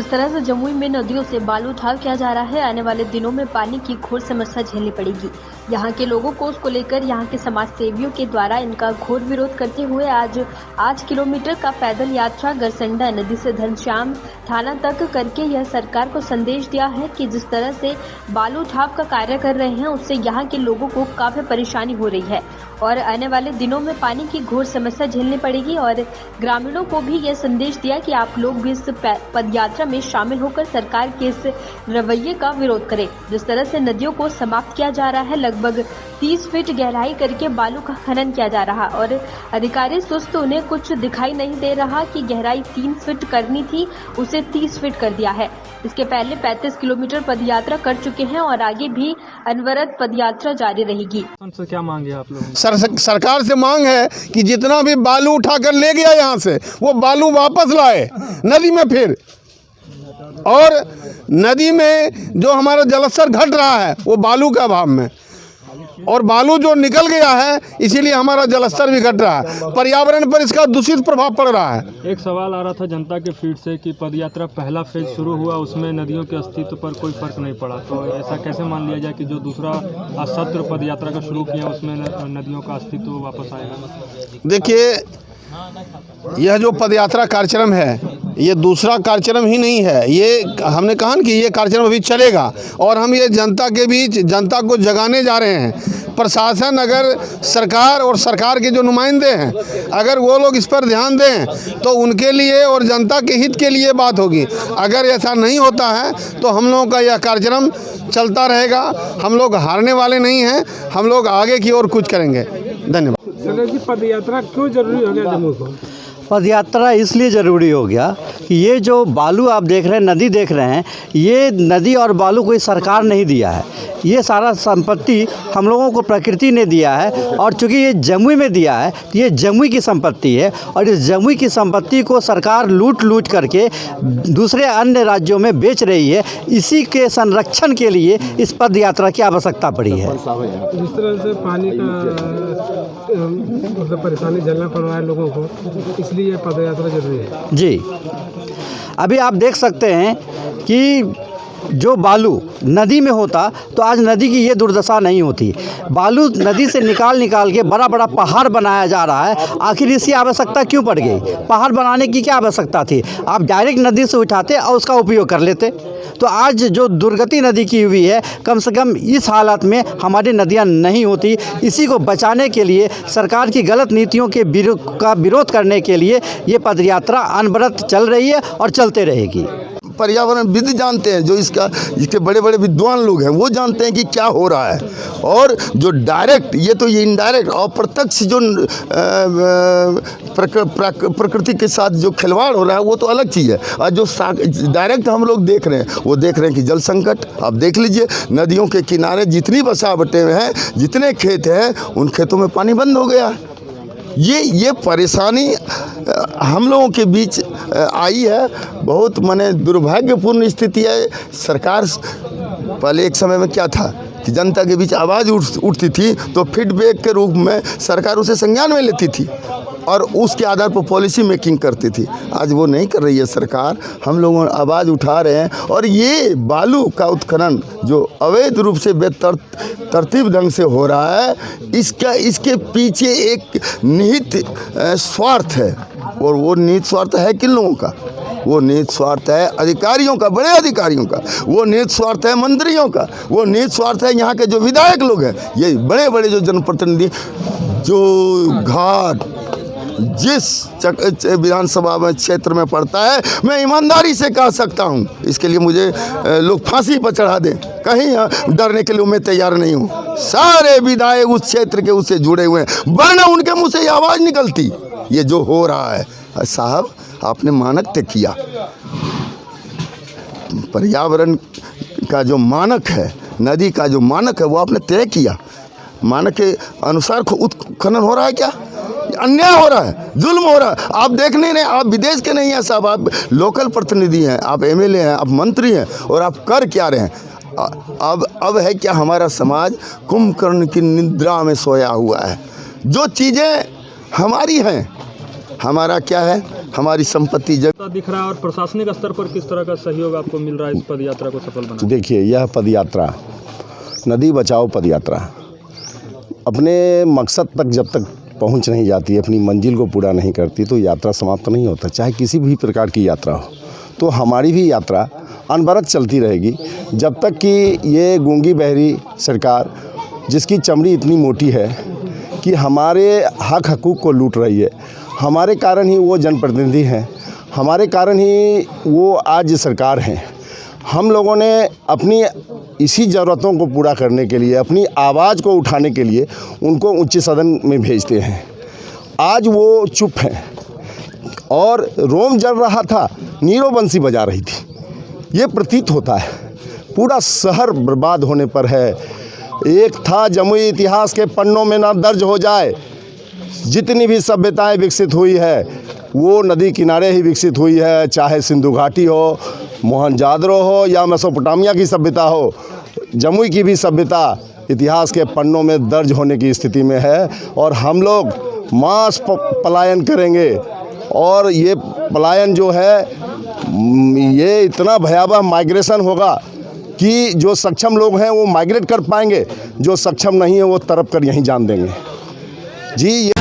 जिस तरह से जमुई में नदियों से बालू उठाव किया जा रहा है, आने वाले दिनों में पानी की घोर समस्या झेलनी पड़ेगी। यहाँ के लोगों को उसको लेकर यहाँ के समाज सेवियों के द्वारा इनका घोर विरोध करते हुए आज 8 किलोमीटर का पैदल यात्रा गरसंडा नदी से घनश्याम थाना तक करके यह सरकार को संदेश दिया है कि जिस तरह से बालू उठाव का कार्य कर रहे हैं उससे यहाँ के लोगों को काफ़ी परेशानी हो रही है और आने वाले दिनों में पानी की घोर समस्या झेलनी पड़ेगी। और ग्रामीणों को भी यह संदेश दिया कि आप लोग भी इस पदयात्रा में शामिल होकर सरकार के इस रवैये का विरोध करें। जिस तरह से नदियों को समाप्त किया जा रहा है, लगभग 30 फीट गहराई करके बालू का खनन किया जा रहा और अधिकारी सुस्त, उन्हें कुछ दिखाई नहीं दे रहा कि गहराई 3 फीट करनी थी उसे 30 फीट कर दिया है। इसके पहले 35 किलोमीटर पदयात्रा कर चुके हैं और आगे भी अनवरत पदयात्रा जारी रहेगी। सर क्या मांगे आप लोग? सरकार से मांग है कि जितना भी बालू उठाकर ले गया यहाँ से वो बालू वापस लाए नदी में फिर, और नदी में जो हमारा जलस्तर घट रहा है वो बालू के अभाव में, और बालू जो निकल गया है इसीलिए हमारा जलस्तर भी घट रहा है, पर्यावरण पर इसका दूषित प्रभाव पड़ रहा है। एक सवाल आ रहा था जनता के फीड से कि पदयात्रा पहला फेज शुरू हुआ उसमें नदियों के अस्तित्व पर कोई फर्क नहीं पड़ा, तो ऐसा कैसे मान लिया जाए कि जो दूसरा सत्र पदयात्रा का शुरू किया उसमें नदियों का अस्तित्व वापस आएगा? देखिए, यह जो पदयात्रा कार्यक्रम है ये दूसरा कार्यक्रम ही नहीं है, ये हमने कहा कि ये कार्यक्रम अभी चलेगा और हम ये जनता के बीच जनता को जगाने जा रहे हैं। प्रशासन, अगर सरकार और सरकार के जो नुमाइंदे हैं अगर वो लोग इस पर ध्यान दें तो उनके लिए और जनता के हित के लिए बात होगी। अगर ऐसा नहीं होता है तो हम लोगों का यह कार्यक्रम चलता रहेगा। हम लोग हारने वाले नहीं हैं, हम लोग आगे की ओर कुछ करेंगे। धन्यवाद। पदयात्रा क्यों जरूरी हो गया जम्मू को? पदयात्रा इसलिए ज़रूरी हो गया कि ये जो बालू आप देख रहे हैं, नदी देख रहे हैं, ये नदी और बालू कोई सरकार नहीं दिया है, ये सारा संपत्ति हम लोगों को प्रकृति ने दिया है। और चूँकि ये जमुई में दिया है, ये जमुई की संपत्ति है और इस जमुई की संपत्ति को सरकार लूट करके दूसरे अन्य राज्यों में बेच रही है। इसी के संरक्षण के लिए इस पदयात्रा की आवश्यकता पड़ी है। जिस तरह से पानी का मतलब परेशानी झेलना पड़ रहा है लोगों को, इसलिए पदयात्रा जरूरी है। जी, अभी आप देख सकते हैं कि जो बालू नदी में होता तो आज नदी की ये दुर्दशा नहीं होती। बालू नदी से निकाल के बड़ा बड़ा पहाड़ बनाया जा रहा है। आखिर इसकी आवश्यकता क्यों पड़ गई? पहाड़ बनाने की क्या आवश्यकता थी? आप डायरेक्ट नदी से उठाते और उसका उपयोग कर लेते। तो आज जो दुर्गति नदी की हुई है, कम से कम इस हालत में हमारी नदियां नहीं होती। इसी को बचाने के लिए, सरकार की गलत नीतियों के विरोध करने के लिए ये पदयात्रा अनवरत चल रही है और चलते रहेगी। पर्यावरणविद जानते हैं, जो इसके बड़े बड़े विद्वान लोग हैं वो जानते हैं कि क्या हो रहा है। और जो डायरेक्ट, ये इनडायरेक्ट और प्रत्यक्ष जो प्रकृति के साथ जो खिलवाड़ हो रहा है वो तो अलग चीज़ है। और जो डायरेक्ट हम लोग देख रहे हैं वो देख रहे हैं कि जल संकट। आप देख लीजिए, नदियों के किनारे जितनी बसावटें हैं, जितने खेत हैं, उन खेतों में पानी बंद हो गया है। ये परेशानी हम लोगों के बीच आई है। बहुत माने दुर्भाग्यपूर्ण स्थिति है। सरकार पहले एक समय में क्या था कि जनता के बीच आवाज़ उठती थी तो फीडबैक के रूप में सरकार उसे संज्ञान में लेती थी और उसके आधार पर पॉलिसी मेकिंग करती थी। आज वो नहीं कर रही है सरकार। हम लोग आवाज़ उठा रहे हैं और ये बालू का उत्खनन जो अवैध रूप से बेतरतीब ढंग से हो रहा है, इसके पीछे एक निहित स्वार्थ है। और वो निहित स्वार्थ है किन लोगों का? वो निहित स्वार्थ है अधिकारियों का, बड़े अधिकारियों का। वो निहित स्वार्थ है मंत्रियों का। वो निहित स्वार्थ है यहाँ के जो विधायक लोग हैं, ये बड़े बड़े जो जनप्रतिनिधि, जो घाट जिस विधानसभा में क्षेत्र में पड़ता है, मैं ईमानदारी से कह सकता हूँ, इसके लिए मुझे लोग फांसी पर चढ़ा दें, कहीं डरने के लिए मैं तैयार नहीं हूँ। सारे विधायक उस क्षेत्र के उससे जुड़े हुए हैं, वरना उनके मुँह से ये आवाज़ निकलती। ये जो हो रहा है साहब, आपने मानक तय किया। पर्यावरण का जो मानक है, नदी का जो मानक है, वो आपने तय किया। मानक के अनुसार उत्खनन हो रहा है क्या? अन्याय हो रहा है, जुल्म हो रहा है। आप देख नहीं रहे, आप विदेश के नहीं हैं साहब, आप लोकल प्रतिनिधि हैं, आप एमएलए हैं, आप मंत्री हैं, और आप कर क्या रहे हैं? अब है क्या, हमारा समाज कुंभकर्ण की निद्रा में सोया हुआ है। जो चीज़ें हमारी हैं, हमारा क्या है, हमारी संपत्ति दिख रहा है। और प्रशासनिक स्तर पर किस तरह का सहयोग आपको मिल रहा है इस पदयात्रा को सफल बनाने? देखिए, यह पदयात्रा नदी बचाओ पदयात्रा अपने मकसद तक जब तक पहुंच नहीं जाती, अपनी मंजिल को पूरा नहीं करती, तो यात्रा समाप्त नहीं होता। चाहे किसी भी प्रकार की यात्रा हो, तो हमारी भी यात्रा अनवरत चलती रहेगी जब तक कि ये गूंगी बहरी सरकार, जिसकी चमड़ी इतनी मोटी है कि हमारे हक हकूक़ को लूट रही है, हमारे कारण ही वो जनप्रतिनिधि हैं, हमारे कारण ही वो आज सरकार हैं। हम लोगों ने अपनी इसी ज़रूरतों को पूरा करने के लिए, अपनी आवाज़ को उठाने के लिए उनको उच्च सदन में भेजते हैं। आज वो चुप हैं और रोम जल रहा था, नीरो बंसी बजा रही थी। ये प्रतीत होता है पूरा शहर बर्बाद होने पर है। एक था जमुई इतिहास के पन्नों में ना दर्ज हो जाए, जितनी भी सभ्यताएं विकसित हुई है वो नदी किनारे ही विकसित हुई है, चाहे सिंधु घाटी हो, मोहनजादरो हो या मेसोपोटामिया की सभ्यता हो। जमुई की भी सभ्यता इतिहास के पन्नों में दर्ज होने की स्थिति में है और हम लोग मास पलायन करेंगे। और ये पलायन जो है ये इतना भयावह माइग्रेशन होगा कि जो सक्षम लोग हैं वो माइग्रेट कर पाएंगे, जो सक्षम नहीं है वो तरफ कर यहीं जान देंगे। जी,